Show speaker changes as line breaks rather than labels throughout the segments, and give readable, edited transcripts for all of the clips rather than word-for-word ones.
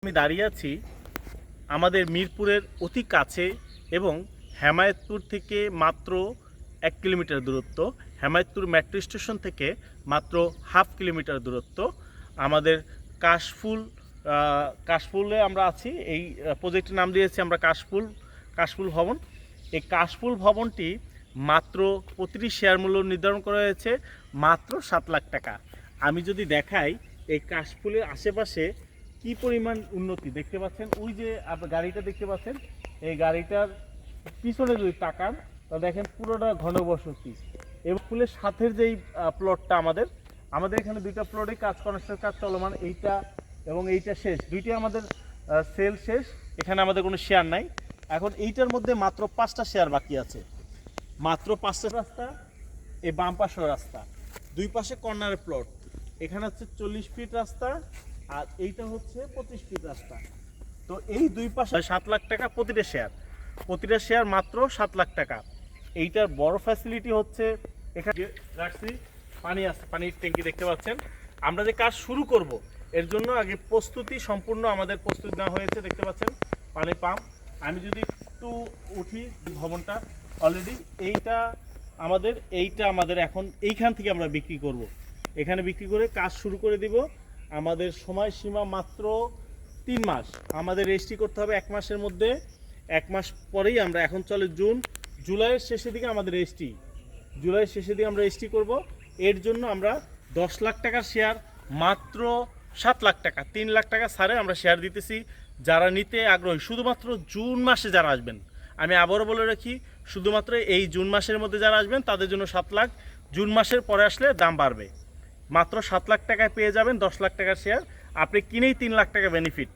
আমি দাঁড়িয়ে আছি আমাদের মিরপুরের অতি কাছে এবং হেমায়েতপুর থেকে মাত্র 1 কিলোমিটার দূরত্ব, হেমায়েতপুর মেট্রো স্টেশন থেকে মাত্র হাফ কিলোমিটার দূরত্ব আমাদের কাশফুল। কাশফুলে আমরা আছি। এই প্রজেক্টের নাম দিয়েছি আমরা কাশফুল ভবন। এই কাশফুল ভবনটি মাত্র প্রতিটি শেয়ার মূল্য নির্ধারণ করা হয়েছে মাত্র 7 লাখ টাকা। আমি যদি দেখাই এই কাশফুলের আশেপাশে কি পরিমাণ উন্নতি দেখতে পাচ্ছেন, ওই যে আপনার গাড়িটা দেখতে পাচ্ছেন, এই গাড়িটার পিছনে যদি তাকান তা দেখেন পুরোটা ঘনবসতি এবং ফুলের সাথের যেই প্লটটা আমাদের এখানে দুইটা প্লটে কনস্ট্রাকশন কাজ চলমান, এইটা এবং এইটা শেষ, দুইটি আমাদের সেল শেষ। এখানে আমাদের কোনো শেয়ার নাই। এখন এইটার মধ্যে মাত্র 5টা শেয়ার বাকি আছে, মাত্র 5টা রাস্তা। এই বাম পাশের রাস্তা, দুই পাশে কর্নারের প্লট। এখানে হচ্ছে 40 ফিট রাস্তা আর এইটা হচ্ছে 25 ফিট রাস্তা। তো এই দুই পাশে 7 লাখ টাকা প্রতিটা শেয়ার মাত্র 7 লাখ টাকা। এইটার বড় ফ্যাসিলিটি হচ্ছে এখানে রাখছি পানি আছে, পানির ট্যাঙ্কি দেখতে পাচ্ছেন। আমরা যে কাজ শুরু করব এর জন্য আগে প্রস্তুতি সম্পূর্ণ আমাদের প্রস্তুতি নেওয়া হয়েছে, দেখতে পাচ্ছেন পানি পাম্প। আমি যদি একটু উঠি ভবনটা, অলরেডি এইটা আমাদের এখন এইখান থেকে আমরা বিক্রি করব। এখানে বিক্রি করে কাজ শুরু করে দিব। আমাদের সময়সীমা মাত্র 3 মাস। আমাদের রেজিস্ট্রি করতে হবে 1 মাসের মধ্যে। 1 মাস পরেই আমরা, এখন চলে জুন, জুলাইয়ের শেষের দিকে আমাদের আমরা রেজিস্ট্রি করব। এর জন্য আমরা 10 লাখ টাকার শেয়ার মাত্র 7 লাখ টাকা, 3 লাখ টাকা ছাড়ে আমরা শেয়ার দিতেছি। যারা নিতে আগ্রহী শুধুমাত্র জুন মাসে যারা আসবেন, আমি আবারও বলে রাখি, শুধুমাত্র এই জুন মাসের মধ্যে যারা আসবেন তাদের জন্য 7 লাখ। জুন মাসের পরে আসলে দাম বাড়বে। মাত্র 7 লাখ টাকায় পেয়ে যাবেন 10 লাখ টাকার শেয়ার। আপনি কিনেই 3 লাখ টাকা বেনিফিট।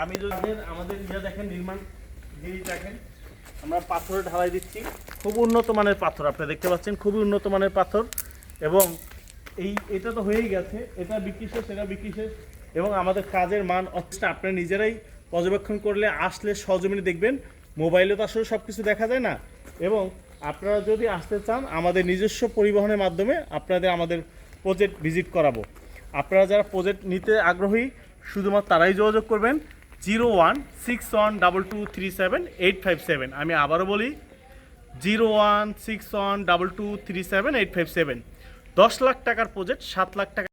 আমি যদি আমাদের দেখেন, নির্মাণ জিনিস দেখেন, আমরা পাথরে ঢালাই দিচ্ছি, খুব উন্নত মানের পাথর আপনারা দেখতে পাচ্ছেন, খুবই উন্নত মানের পাথর। এবং এটা তো হয়েই গেছে, এটা বিক্রি শেষ, এটা বিক্রি শেষ। এবং আমাদের কাজের মান আপনারা নিজেরাই পর্যবেক্ষণ করলে, আসলে সরজমিনে দেখবেন। মোবাইলে তো আসলে সব কিছু দেখা যায় না। এবং আপনারা যদি আসতে চান আমাদের নিজস্ব পরিবহনের মাধ্যমে আমাদের প্রজেক্ট ভিজিট করাবো। আপনারা যারা প্রজেক্ট নিতে আগ্রহী শুধুমাত্র তারাই যোগাযোগ করবেন 01612237 আমি আবারও বলি 01612237 10 লাখ টাকার প্রজেক্ট, 7 লাখ টাকা।